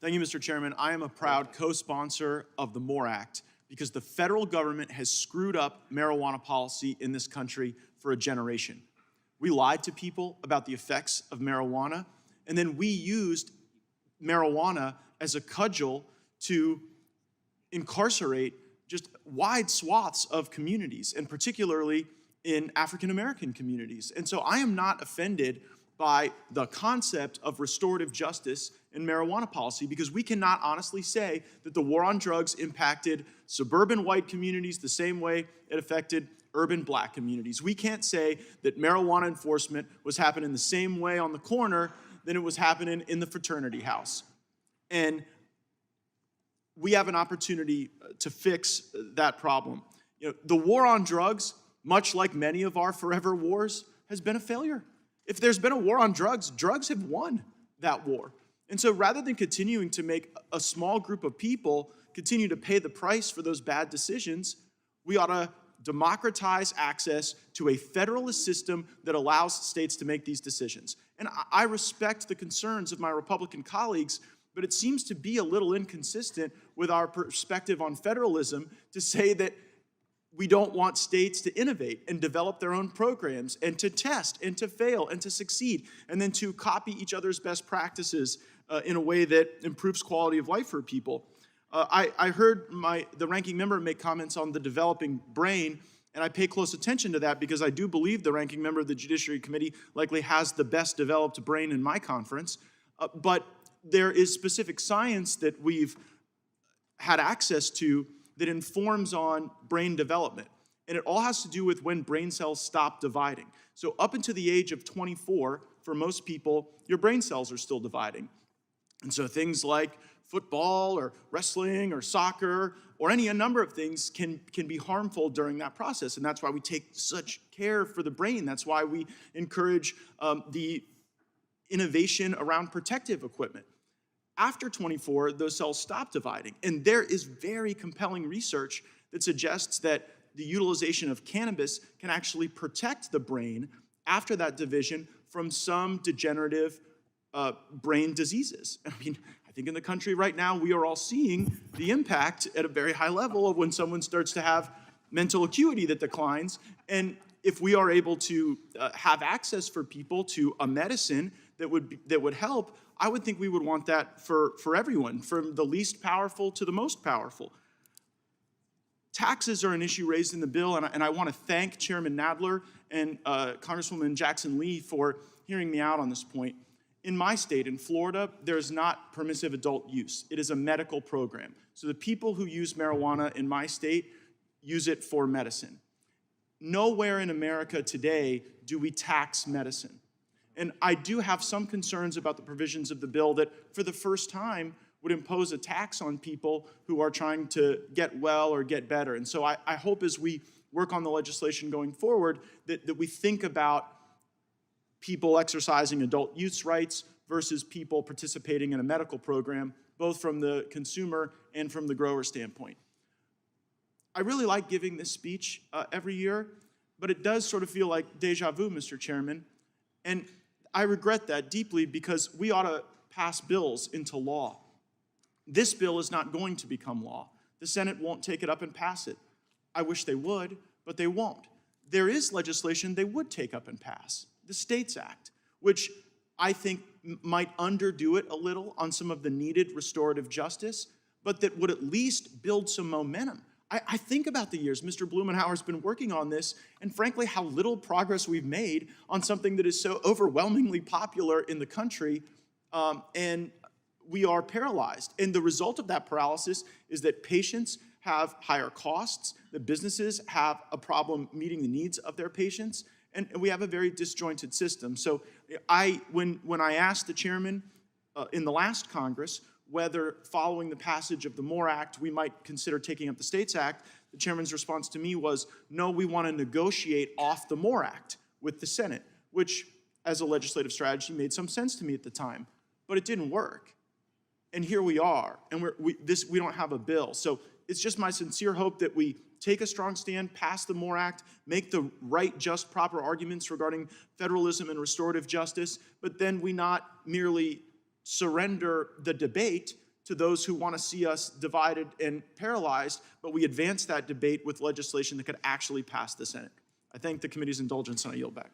Thank you, Mr. Chairman. I am a proud co-sponsor of the MORE Act because the federal government has screwed up marijuana policy in this country for a generation. We lied to people about the effects of marijuana, and then we used marijuana as a cudgel to incarcerate just wide swaths of communities, and particularly in African-American communities. And so I am not offended by the concept of restorative justice in marijuana policy, because we cannot honestly say that the war on drugs impacted suburban white communities the same way it affected urban black communities. We can't say that marijuana enforcement was happening the same way on the corner than it was happening in the fraternity house. And we have an opportunity to fix that problem. The war on drugs, much like many of our forever wars, has been a failure. If there's been a war on drugs, drugs have won that war. And so rather than continuing to make a small group of people continue to pay the price for those bad decisions, we ought to democratize access to a federalist system that allows states to make these decisions. And I respect the concerns of my Republican colleagues, but it seems to be a little inconsistent with our perspective on federalism to say that we don't want states to innovate and develop their own programs and to test and to fail and to succeed and then to copy each other's best practices in a way that improves quality of life for people. I heard the ranking member make comments on the developing brain, and I pay close attention to that because I do believe the ranking member of the Judiciary Committee likely has the best developed brain in my conference. But there is specific science that we've had access to that informs on brain development. And it all has to do with when brain cells stop dividing. So up until the age of 24, for most people, your brain cells are still dividing. And so things like football or wrestling or soccer or a number of things can be harmful during that process. And that's why we take such care for the brain. That's why we encourage the innovation around protective equipment. After 24, those cells stop dividing. And there is very compelling research that suggests that the utilization of cannabis can actually protect the brain after that division from some degenerative brain diseases. I mean, I think in the country right now, we are all seeing the impact at a very high level of when someone starts to have mental acuity that declines. And if we are able to have access for people to a medicine that would help, I would think we would want that for everyone, from the least powerful to the most powerful. Taxes are an issue raised in the bill, and I want to thank Chairman Nadler and Congresswoman Jackson Lee for hearing me out on this point. In my state, in Florida, there's not permissive adult use. It is a medical program. So the people who use marijuana in my state use it for medicine. Nowhere in America today do we tax medicine. And I do have some concerns about the provisions of the bill that, for the first time, would impose a tax on people who are trying to get well or get better. And so I hope as we work on the legislation going forward that we think about people exercising adult use rights versus people participating in a medical program, both from the consumer and from the grower standpoint. I really like giving this speech every year, but it does sort of feel like deja vu, Mr. Chairman. And I regret that deeply because we ought to pass bills into law. This bill is not going to become law. The Senate won't take it up and pass it. I wish they would, but they won't. There is legislation they would take up and pass, the States Act, which I think might underdo it a little on some of the needed restorative justice, but that would at least build some momentum. I think about the years Mr. Blumenauer's been working on this, and frankly, how little progress we've made on something that is so overwhelmingly popular in the country, and we are paralyzed. And the result of that paralysis is that patients have higher costs, that businesses have a problem meeting the needs of their patients, and we have a very disjointed system. So when I asked the chairman in the last Congress whether following the passage of the MORE Act, we might consider taking up the States Act, the chairman's response to me was, no, we want to negotiate off the MORE Act with the Senate, which as a legislative strategy made some sense to me at the time, but it didn't work. And here we are, and we don't have a bill. So it's just my sincere hope that we take a strong stand, pass the MORE Act, make the right, just, proper arguments regarding federalism and restorative justice, but then we not merely surrender the debate to those who want to see us divided and paralyzed, but we advance that debate with legislation that could actually pass the Senate. I thank the committee's indulgence, and I yield back.